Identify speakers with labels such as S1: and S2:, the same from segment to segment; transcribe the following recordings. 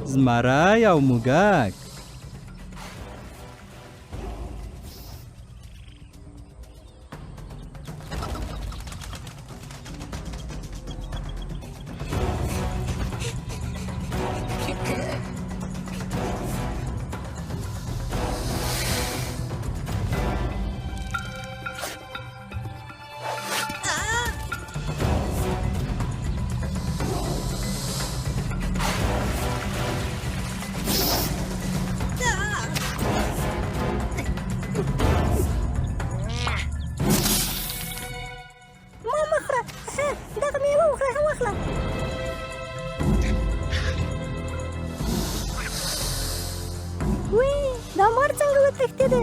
S1: زمری او موږک.
S2: دا مار څنګه وتښتېده؟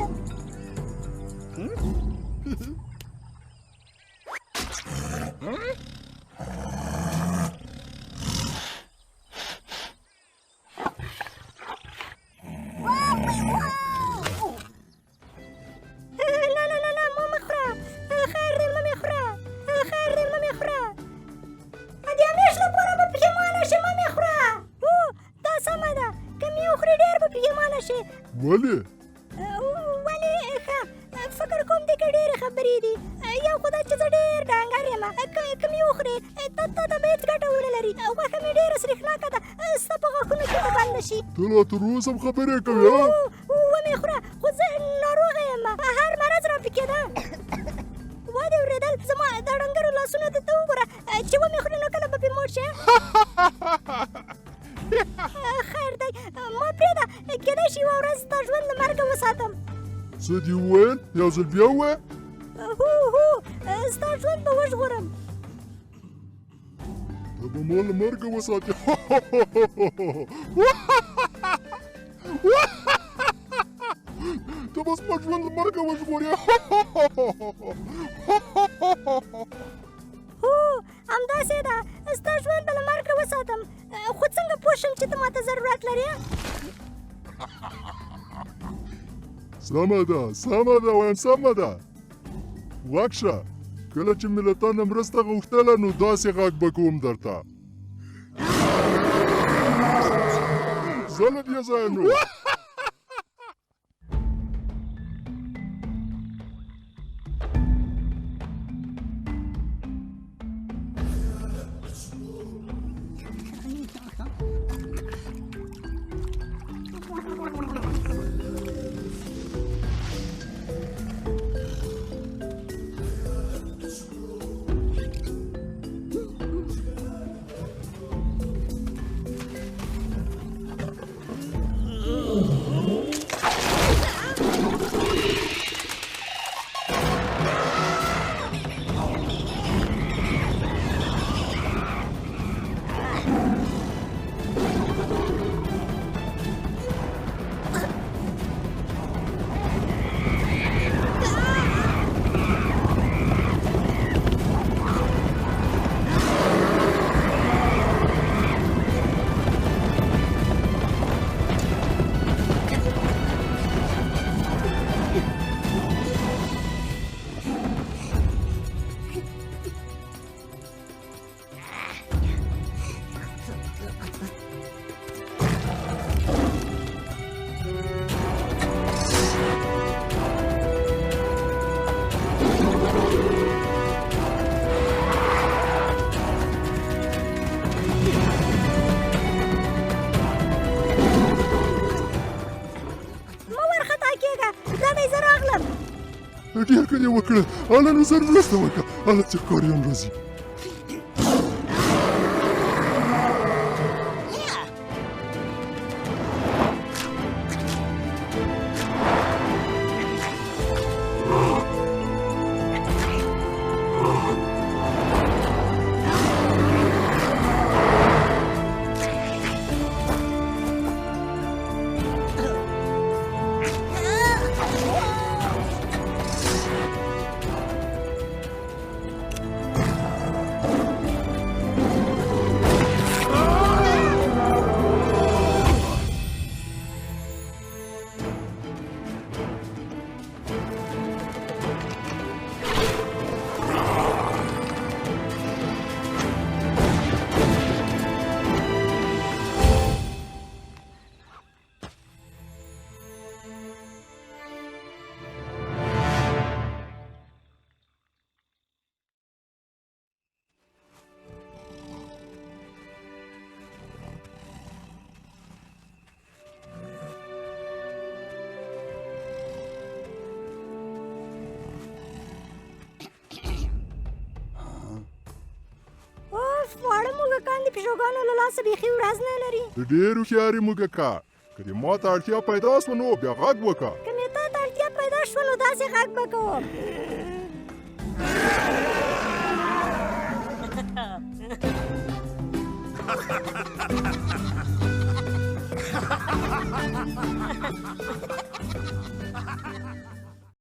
S3: ولې؟
S2: ولې ښه فکر کوم دې کې ډېرې خبرې دي. یو خو دا چې زه ډېر ډنګر یم، که مې وخورې تا ته به هېڅ ګټه ونه لري. غوښه مې ډېره سرېښناکه ده، ستا په غاښونو کې به بنده شي.
S3: ته لا تر اوسه هم خبرې کوې؟
S2: ومې خوره، خو زه ناروغه یم، هر مرض راپکېده. وا دې اورېدل، زما دا ډنګرو لاسونو ته ته وګوره، چې ومې خورې نو کله به پې موړ شې. خیر دی، ما پرېږده، کېدای شي یوه ورځ ستا ژوند له مرګه وساتم.
S3: څه دې وویل؟ یو ځل بیا ووایه.
S2: هو ستا ژوند به وژغورم.
S3: ته به ما له مرګه وساتې. ته به زما ژوند له مرګه وژغورې.
S2: هو همداسې ده، ستا ژوند به له مرګه وساتم، خو څنګه پوه شم چې ته ماته ضرورت لرې؟
S3: سمه ده وایم، سمه ده. غږ شه، کله چې مې له تا نه مرسته غوښتله نو داسې غږ به کوم درته. زه له دې ځایه نو ډېر ښه دې وکړه. هله نو زر مرسته وکړه، هله چې ښکاریان راځي.
S2: موږکان د پیشوګانو له لاسه بیخي ورځ نه لري.
S3: ته ډېر هوښیار یې موږکه. که دې ما ته اړتیا پیدا شوه نو بیا غږ وکړه.
S2: که مې تا ته اړتیا پیدا شوه نو داسې غږ به کوم.